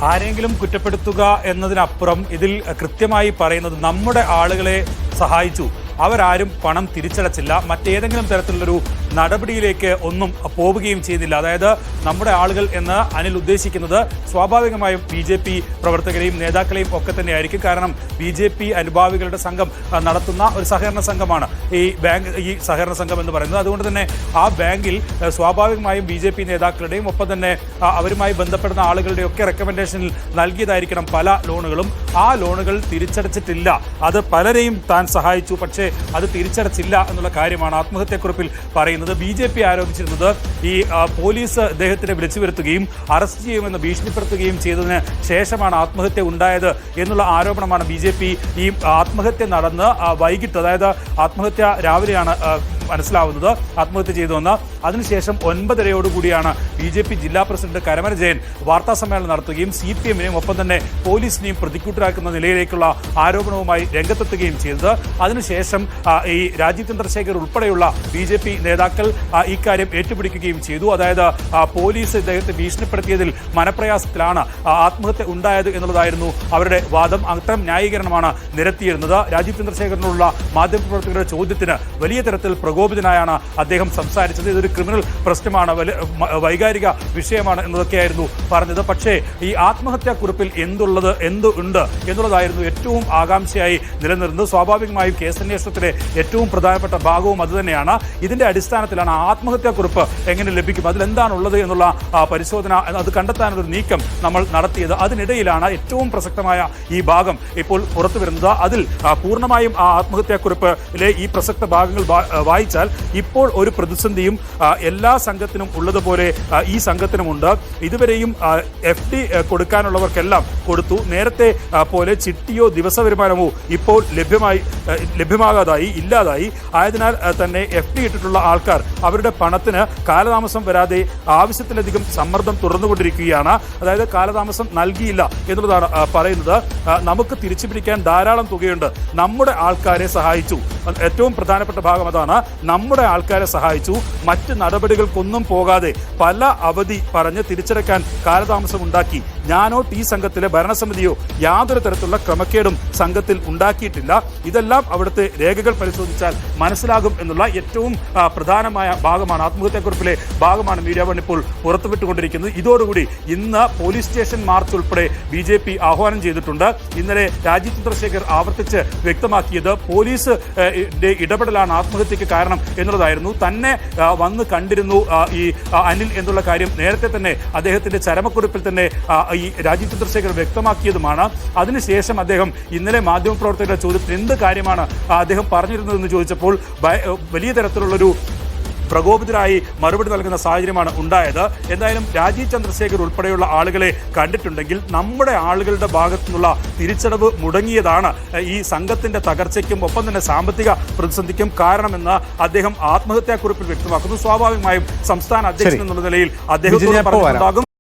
ആരെങ്കിലും കുറ്റപ്പെടുത്തുക എന്നതിനപ്പുറം ഇതിൽ കൃത്യമായി പറയുന്നത് നമ്മുടെ ആളുകളെ സഹായിച്ചു, അവരാരും പണം തിരിച്ചടച്ചില്ല, മറ്റേതെങ്കിലും തരത്തിലുള്ളൊരു നടപടിയിലേക്ക് ഒന്നും പോവുകയും ചെയ്യുന്നില്ല. അതായത് നമ്മുടെ ആളുകൾ എന്ന് അനിൽ ഉദ്ദേശിക്കുന്നത് സ്വാഭാവികമായും BJP പ്രവർത്തകരെയും നേതാക്കളെയും ഒക്കെ തന്നെയായിരിക്കും. കാരണം BJP അനുഭാവികളുടെ സംഘം നടത്തുന്ന ഒരു സഹകരണ സംഘമാണ് ഈ സഹകരണ സംഘം എന്ന് പറയുന്നത്. അതുകൊണ്ട് തന്നെ ആ ബാങ്കിൽ സ്വാഭാവികമായും BJP നേതാക്കളുടെയും ഒപ്പം തന്നെ അവരുമായി ബന്ധപ്പെടുന്ന ആളുകളുടെയൊക്കെ റെക്കമെൻഡേഷനിൽ നൽകിയതായിരിക്കണം പല ലോണുകളും. ആ ലോണുകൾ തിരിച്ചടച്ചിട്ടില്ല. അത് പലരെയും താൻ സഹായിച്ചു, പക്ഷേ അത് തിരിച്ചടച്ചില്ല എന്നുള്ള കാര്യമാണ് ആത്മഹത്യാക്കുറിപ്പിൽ പറയുന്നത്. BJP ആരോപിച്ചിരുന്നത് ഈ പോലീസ് അദ്ദേഹത്തിനെ വിളിച്ചു വരുത്തുകയും അറസ്റ്റ് ചെയ്യുമെന്ന് ഭീഷണിപ്പെടുത്തുകയും ചെയ്തതിന് ശേഷമാണ് ആത്മഹത്യ ഉണ്ടായത് എന്നുള്ള ആരോപണമാണ് BJP ഈ ആത്മഹത്യ നടന്ന് വൈകിട്ട്, അതായത് ആത്മഹത്യ രാവിലെയാണ് മനസ്സിലാവുന്നത് ആത്മഹത്യ ചെയ്തുവെന്ന്. അതിനുശേഷം 9:30യോടുകൂടിയാണ് BJP ജില്ലാ പ്രസിഡന്റ് കരമന ജയൻ വാർത്താ സമ്മേളനം നടത്തുകയും CPM-നെയും ഒപ്പം തന്നെ പോലീസിനെയും പ്രതിക്കൂട്ടിലാക്കുന്ന നിലയിലേക്കുള്ള ആരോപണവുമായി രംഗത്തെത്തുകയും ചെയ്തത്. അതിനുശേഷം ഈ രാജീവ് ചന്ദ്രശേഖർ ഉൾപ്പെടെയുള്ള BJP നേതാക്കൾ ഇക്കാര്യം ഏറ്റുപിടിക്കുകയും ചെയ്തു. അതായത് പോലീസ് ഇദ്ദേഹത്തെ ഭീഷണിപ്പെടുത്തിയതിൽ മനപ്രയാസത്തിലാണ് ആത്മഹത്യ ഉണ്ടായത് എന്നുള്ളതായിരുന്നു അവരുടെ വാദം. അത്തരം ന്യായീകരണമാണ് നിരത്തിയിരുന്നത്. രാജീവ് ചന്ദ്രശേഖറിനുള്ള മാധ്യമപ്രവർത്തകരുടെ ചോദ്യത്തിന് വലിയ തരത്തിൽ പ്രകോപിതനായാണ് അദ്ദേഹം സംസാരിച്ചത്. ഇതൊരു ക്രിമിനൽ പ്രശ്നമാണ്, വൈകാരിക വിഷയമാണ് എന്നതൊക്കെയായിരുന്നു പറഞ്ഞത്. പക്ഷേ ഈ ആത്മഹത്യാക്കുറിപ്പിൽ എന്തുണ്ട് എന്നുള്ളതായിരുന്നു ഏറ്റവും ആകാംക്ഷയായി നിലനിർന്നത്. സ്വാഭാവികമായും കേസന്വേഷണത്തിലെ ഏറ്റവും പ്രധാനപ്പെട്ട ഭാഗവും അതുതന്നെയാണ്. ഇതിന്റെ അടിസ്ഥാനത്തിലാണ് ആത്മഹത്യാക്കുറിപ്പ് എങ്ങനെ ലഭിക്കും, അതിലെന്താണുള്ളത് എന്നുള്ള പരിശോധന, അത് കണ്ടെത്താനൊരു നീക്കം നമ്മൾ നടത്തിയത്. അതിനിടയിലാണ് ഏറ്റവും പ്രസക്തമായ ഈ ഭാഗം ഇപ്പോൾ പുറത്തു വരുന്നത്. അതിൽ പൂർണ്ണമായും ആ ആത്മഹത്യാക്കുറിപ്പിലെ ഈ പ്രസക്ത ഭാഗങ്ങൾ വായിച്ചാൽ ഇപ്പോൾ ഒരു പ്രതിസന്ധിയും എല്ലാ സംഘത്തിനും ഉള്ളതുപോലെ ഈ സംഘത്തിനുമുണ്ട്. ഇതുവരെയും FD കൊടുക്കാനുള്ളവർക്കെല്ലാം കൊടുത്തു. നേരത്തെ പോലെ ചിട്ടിയോ ദിവസ വരുമാനമോ ഇപ്പോൾ ഇല്ലാതായി. ആയതിനാൽ തന്നെ FD ഇട്ടിട്ടുള്ള ആൾക്കാർ അവരുടെ പണത്തിന് കാലതാമസം വരാതെ ആവശ്യത്തിലധികം സമ്മർദ്ദം തുറന്നുകൊണ്ടിരിക്കുകയാണ്. അതായത് കാലതാമസം നൽകിയില്ല എന്നുള്ളതാണ് പറയുന്നത്. നമുക്ക് തിരിച്ചു പിടിക്കാൻ ധാരാളം തുകയുണ്ട്, നമ്മുടെ ആൾക്കാരെ സഹായിച്ചു. ഏറ്റവും പ്രധാനപ്പെട്ട ഭാഗം അതാണ്. നമ്മുടെ ആൾക്കാരെ സഹായിച്ചു, മറ്റ് നടപടികൾക്കൊന്നും പോകാതെ പല അവധി പറഞ്ഞ് തിരിച്ചടക്കാൻ കാലതാമസം ഉണ്ടാക്കി. ഞാനോ ഈ സംഘത്തിലെ ഭരണസമിതിയോ യാതൊരു തരത്തിലുള്ള ക്രമക്കേടും സംഘത്തിൽ ഉണ്ടാക്കിയിട്ടില്ല. ഇതെല്ലാം അവിടുത്തെ രേഖകൾ പരിശോധിച്ചാൽ മനസ്സിലാകും എന്നുള്ള ഏറ്റവും പ്രധാനമായ ഭാഗമാണ്, ആത്മഹത്യാക്കുറിപ്പിലെ ഭാഗമാണ് മീഡിയ വൺ ഇപ്പോൾ പുറത്തുവിട്ടുകൊണ്ടിരിക്കുന്നത്. ഇതോടുകൂടി ഇന്ന് പോലീസ് സ്റ്റേഷൻ മാർച്ച് ഉൾപ്പെടെ BJP ആഹ്വാനം ചെയ്തിട്ടുണ്ട്. ഇന്നലെ രാജീവ് ചന്ദ്രശേഖർ ആവർത്തിച്ച് വ്യക്തമാക്കിയത് പോലീസ് ഇടപെടലാണ് ആത്മഹത്യക്ക് കാരണം എന്നുള്ളതായിരുന്നു. തന്നെ വന്ന് കണ്ടിരുന്നു ഈ അനിൽ എന്നുള്ള കാര്യം നേരത്തെ തന്നെ അദ്ദേഹത്തിന്റെ ചരമക്കുറിപ്പിൽ തന്നെ ഈ രാജീവ് ചന്ദ്രശേഖർ വ്യക്തമാക്കിയതുമാണ്. അതിനുശേഷം അദ്ദേഹം ഇന്നലെ മാധ്യമപ്രവർത്തകരുടെ ചോദ്യത്തിന് എന്ത് കാര്യമാണ് അദ്ദേഹം പറഞ്ഞിരുന്നതെന്ന് ചോദിച്ചപ്പോൾ വലിയ തരത്തിലുള്ളൊരു പ്രകോപിതരായി മറുപടി നൽകുന്ന സാഹചര്യമാണ് ഉണ്ടായത്. എന്തായാലും രാജീവ് ചന്ദ്രശേഖർ ഉൾപ്പെടെയുള്ള ആളുകളെ കണ്ടിട്ടുണ്ടെങ്കിൽ നമ്മുടെ ആളുകളുടെ ഭാഗത്തു നിന്നുള്ള തിരിച്ചടവ് മുടങ്ങിയതാണ് ഈ സംഘത്തിന്റെ തകർച്ചയ്ക്കും ഒപ്പം തന്നെ സാമ്പത്തിക പ്രതിസന്ധിക്കും കാരണമെന്ന് അദ്ദേഹം ആത്മഹത്യാക്കുറിപ്പിൽ വ്യക്തമാക്കുന്നു. സ്വാഭാവികമായും സംസ്ഥാന അധ്യക്ഷൻ എന്നുള്ള നിലയിൽ അദ്ദേഹം പറഞ്ഞിട്ടുണ്ടാകും.